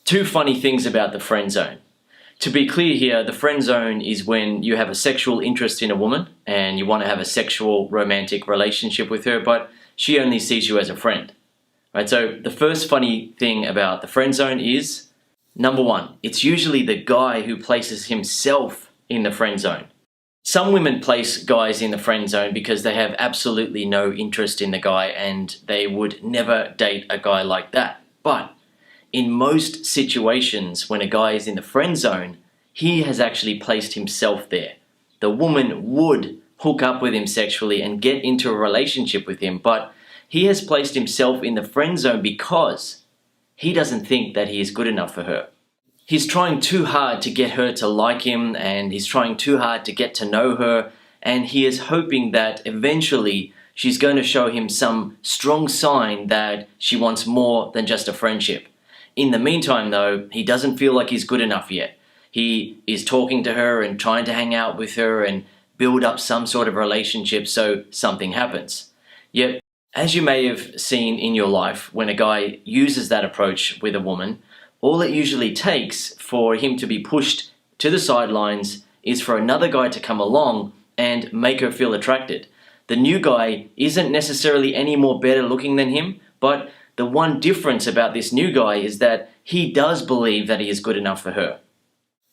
Two funny things about the friend zone. To be clear here, the friend zone is when you have a sexual interest in a woman and you want to have a sexual romantic relationship with her, but she only sees you as a friend. Right? So the first funny thing about the friend zone is, number one, it's usually the guy who places himself in the friend zone. Some women place guys in the friend zone because they have absolutely no interest in the guy and they would never date a guy like that. But in most situations, when a guy is in the friend zone, he has actually placed himself there. The woman would hook up with him sexually and get into a relationship with him, but he has placed himself in the friend zone because he doesn't think that he is good enough for her. He's trying too hard to get her to like him, and he's trying too hard to get to know her, and he is hoping that eventually she's going to show him some strong sign that she wants more than just a friendship. In the meantime, though, he doesn't feel like he's good enough yet. He is talking to her and trying to hang out with her and build up some sort of relationship so something happens. Yet, as you may have seen in your life, when a guy uses that approach with a woman, all it usually takes for him to be pushed to the sidelines is for another guy to come along and make her feel attracted. The new guy isn't necessarily any more better looking than him, but the one difference about this new guy is that he does believe that he is good enough for her.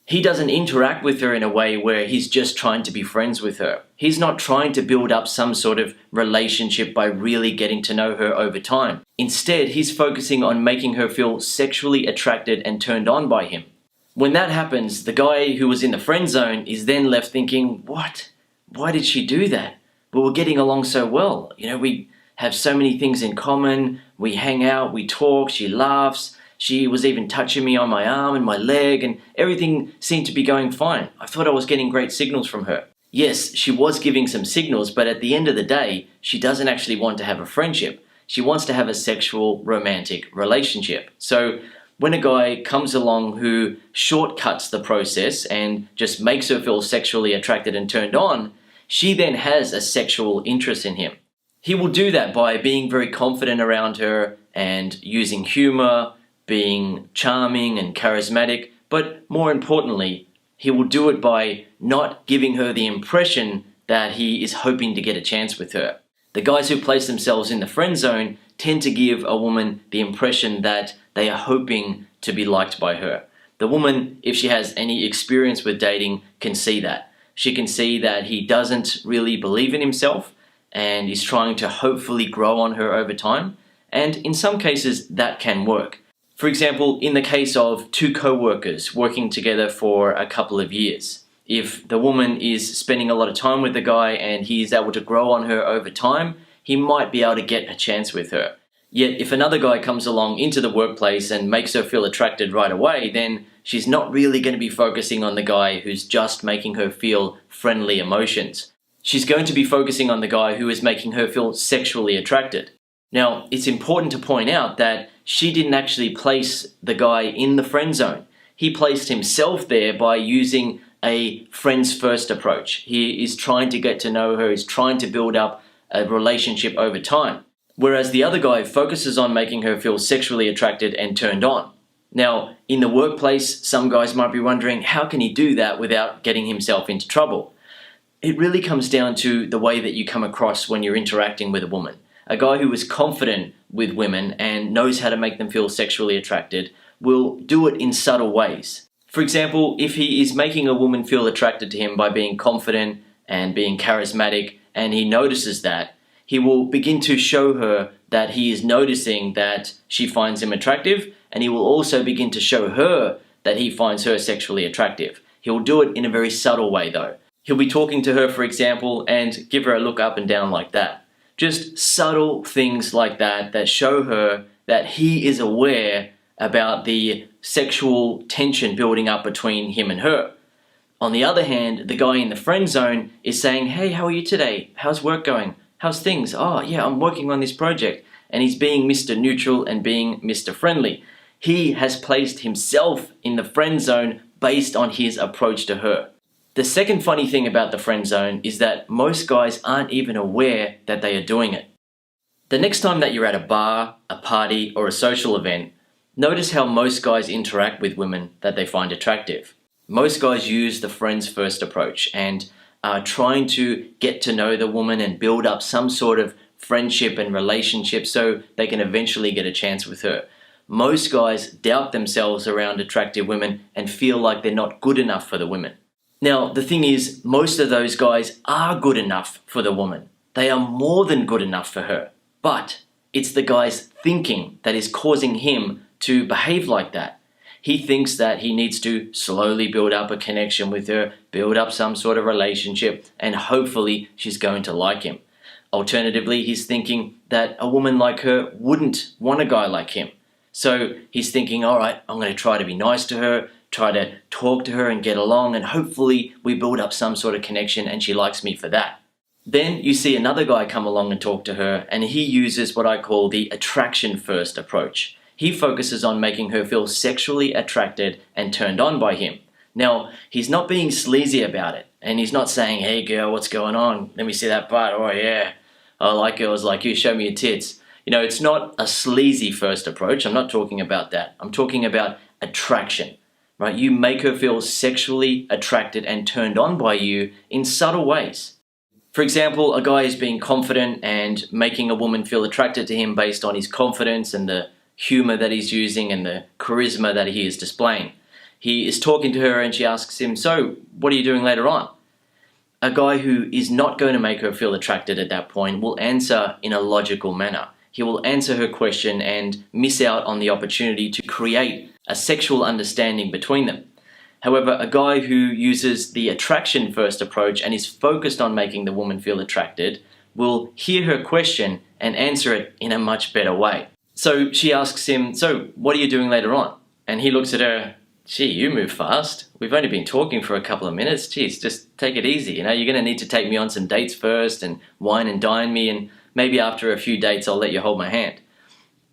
He doesn't interact with her in a way where he's just trying to be friends with her. He's not trying to build up some sort of relationship by really getting to know her over time. Instead, he's focusing on making her feel sexually attracted and turned on by him. When that happens, the guy who was in the friend zone is then left thinking, what? Why did she do that? We were getting along so well. We have so many things in common. We hang out, we talk, she laughs. She was even touching me on my arm and my leg, and everything seemed to be going fine. I thought I was getting great signals from her. Yes, she was giving some signals, but at the end of the day, she doesn't actually want to have a friendship. She wants to have a sexual, romantic relationship. So when a guy comes along who shortcuts the process and just makes her feel sexually attracted and turned on, she then has a sexual interest in him. He will do that by being very confident around her and using humor, being charming and charismatic, but more importantly, he will do it by not giving her the impression that he is hoping to get a chance with her. The guys who place themselves in the friend zone tend to give a woman the impression that they are hoping to be liked by her. The woman, if she has any experience with dating, can see that. She can see that he doesn't really believe in himself and is trying to hopefully grow on her over time, and in some cases that can work. For example, in the case of two co-workers working together for a couple of years, if the woman is spending a lot of time with the guy and he is able to grow on her over time, he might be able to get a chance with her. Yet if another guy comes along into the workplace and makes her feel attracted right away, then she's not really going to be focusing on the guy who's just making her feel friendly emotions. She's going to be focusing on the guy who is making her feel sexually attracted. Now, it's important to point out that she didn't actually place the guy in the friend zone. He placed himself there by using a friends first approach. He is trying to get to know her, he's trying to build up a relationship over time. Whereas the other guy focuses on making her feel sexually attracted and turned on. Now, in the workplace, some guys might be wondering, how can he do that without getting himself into trouble? It really comes down to the way that you come across when you're interacting with a woman. A guy who is confident with women and knows how to make them feel sexually attracted will do it in subtle ways. For example, if he is making a woman feel attracted to him by being confident and being charismatic, and he notices that, he will begin to show her that he is noticing that she finds him attractive, and he will also begin to show her that he finds her sexually attractive. He'll do it in a very subtle way though. He'll be talking to her, for example, and give her a look up and down like that. Just subtle things like that show her that he is aware about the sexual tension building up between him and her. On the other hand, the guy in the friend zone is saying, hey, how are you today? How's work going? How's things? Oh, yeah, I'm working on this project. And he's being Mr. Neutral and being Mr. Friendly. He has placed himself in the friend zone based on his approach to her. The second funny thing about the friend zone is that most guys aren't even aware that they are doing it. The next time that you're at a bar, a party, or a social event, Notice how most guys interact with women that they find attractive. Most guys use the friends first approach and are trying to get to know the woman and build up some sort of friendship and relationship so they can eventually get a chance with her. Most guys doubt themselves around attractive women and feel like they're not good enough for the women. Now, the thing is, most of those guys are good enough for the woman. They are more than good enough for her. But it's the guy's thinking that is causing him to behave like that. He thinks that he needs to slowly build up a connection with her, build up some sort of relationship, and hopefully she's going to like him. Alternatively, he's thinking that a woman like her wouldn't want a guy like him. So he's thinking, all right, I'm going to try to be nice to her, try to talk to her and get along, and hopefully we build up some sort of connection and she likes me for that. Then you see another guy come along and talk to her, and he uses what I call the attraction first approach. He focuses on making her feel sexually attracted and turned on by him. Now, he's not being sleazy about it, and he's not saying, hey girl, what's going on? Let me see that butt. Oh yeah, I like girls like you, show me your tits. It's not a sleazy first approach. I'm not talking about that. I'm talking about attraction, right? You make her feel sexually attracted and turned on by you in subtle ways. For example, a guy is being confident and making a woman feel attracted to him based on his confidence and the humor that he's using and the charisma that he is displaying. He is talking to her and she asks him, so what are you doing later on? A guy who is not going to make her feel attracted at that point will answer in a logical manner. He will answer her question and miss out on the opportunity to create a sexual understanding between them. However, a guy who uses the attraction first approach and is focused on making the woman feel attracted will hear her question and answer it in a much better way. So she asks him, so what are you doing later on? And he looks at her, gee, you move fast. We've only been talking for a couple of minutes. Geez, just take it easy. You're going to need to take me on some dates first and wine and dine me, and maybe after a few dates I'll let you hold my hand.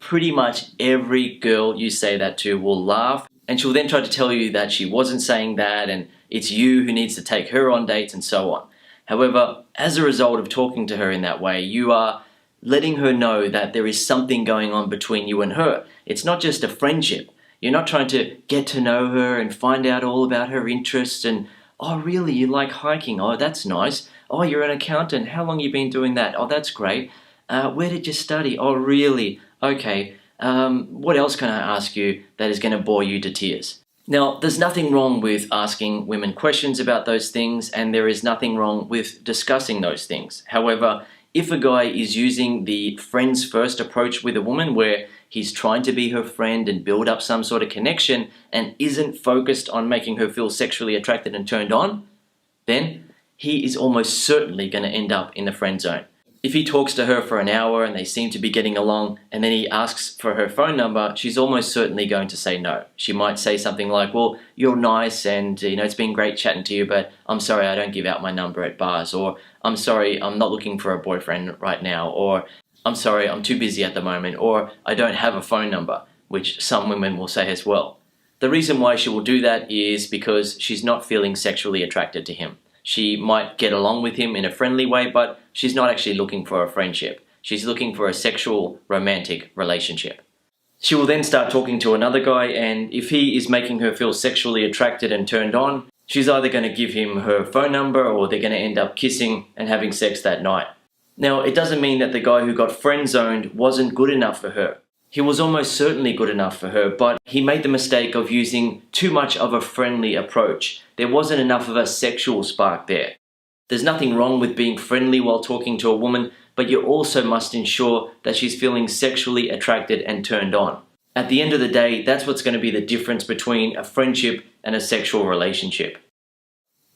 Pretty much every girl you say that to will laugh, and she'll then try to tell you that she wasn't saying that and it's you who needs to take her on dates and so on. However, as a result of talking to her in that way, you are letting her know that there is something going on between you and her. It's not just a friendship. You're not trying to get to know her and find out all about her interests and, oh really, you like hiking? Oh, that's nice. Oh, you're an accountant. How long have you been doing that? Oh, that's great. Where did you study? Oh, really? Okay. What else can I ask you that is going to bore you to tears? Now, there's nothing wrong with asking women questions about those things, and there is nothing wrong with discussing those things. However, if a guy is using the friends first approach with a woman where he's trying to be her friend and build up some sort of connection and isn't focused on making her feel sexually attracted and turned on, then he is almost certainly going to end up in the friend zone. If he talks to her for an hour and they seem to be getting along and then he asks for her phone number, she's almost certainly going to say no. She might say something like, well, you're nice and it's been great chatting to you, but I'm sorry I don't give out my number at bars, or I'm sorry I'm not looking for a boyfriend right now, or I'm sorry I'm too busy at the moment, or I don't have a phone number, which some women will say as well. The reason why she will do that is because she's not feeling sexually attracted to him. She might get along with him in a friendly way, but she's not actually looking for a friendship. She's looking for a sexual, romantic relationship. She will then start talking to another guy, and if he is making her feel sexually attracted and turned on, she's either going to give him her phone number or they're going to end up kissing and having sex that night. Now, it doesn't mean that the guy who got friend-zoned wasn't good enough for her. He was almost certainly good enough for her, but he made the mistake of using too much of a friendly approach. There wasn't enough of a sexual spark there. There's nothing wrong with being friendly while talking to a woman, but you also must ensure that she's feeling sexually attracted and turned on. At the end of the day, that's what's going to be the difference between a friendship and a sexual relationship.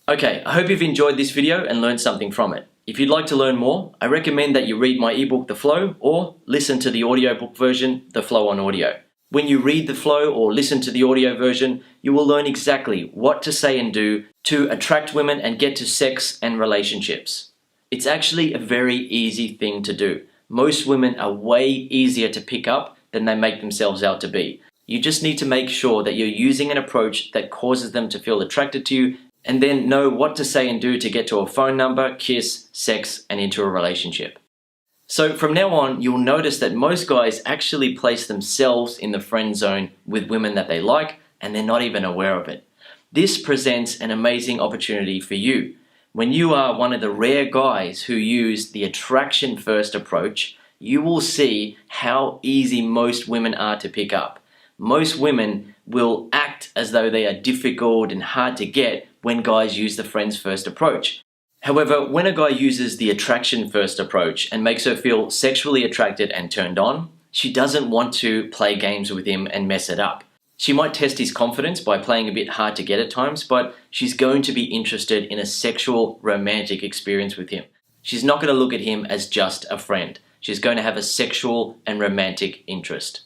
Okay, I hope you've enjoyed this video and learned something from it. If you'd like to learn more, I recommend that you read my ebook The Flow or listen to the audiobook version, The Flow on Audio. When you read The Flow or listen to the audio version, you will learn exactly what to say and do to attract women and get to sex and relationships. It's actually a very easy thing to do. Most women are way easier to pick up than they make themselves out to be. You just need to make sure that you're using an approach that causes them to feel attracted to you, and then know what to say and do to get to a phone number, kiss, sex, and into a relationship. So from now on, you'll notice that most guys actually place themselves in the friend zone with women that they like, and they're not even aware of it. This presents an amazing opportunity for you. When you are one of the rare guys who use the attraction first approach, you will see how easy most women are to pick up. Most women will act as though they are difficult and hard to get when guys use the friends first approach. However, when a guy uses the attraction first approach and makes her feel sexually attracted and turned on, she doesn't want to play games with him and mess it up. She might test his confidence by playing a bit hard to get at times, but she's going to be interested in a sexual, romantic experience with him. She's not going to look at him as just a friend. She's going to have a sexual and romantic interest.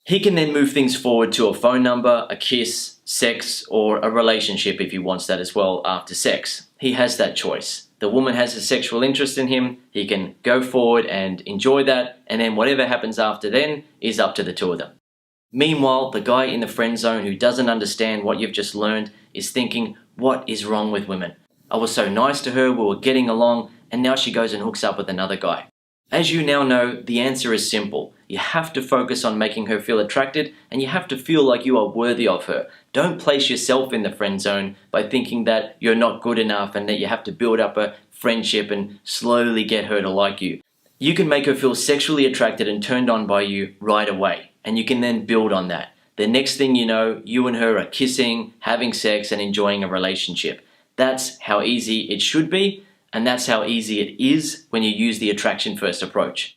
He can then move things forward to a phone number, a kiss, sex, or a relationship if he wants that as well after sex. He has that choice. The woman has a sexual interest in him, he can go forward and enjoy that, and then whatever happens after then is up to the two of them. Meanwhile, the guy in the friend zone who doesn't understand what you've just learned is thinking, what is wrong with women? I was so nice to her, we were getting along, and now she goes and hooks up with another guy. As you now know, the answer is simple. You have to focus on making her feel attracted, and you have to feel like you are worthy of her. Don't place yourself in the friend zone by thinking that you're not good enough and that you have to build up a friendship and slowly get her to like you. You can make her feel sexually attracted and turned on by you right away, and you can then build on that. The next thing you know, you and her are kissing, having sex, and enjoying a relationship. That's how easy it should be, and that's how easy it is when you use the attraction first approach.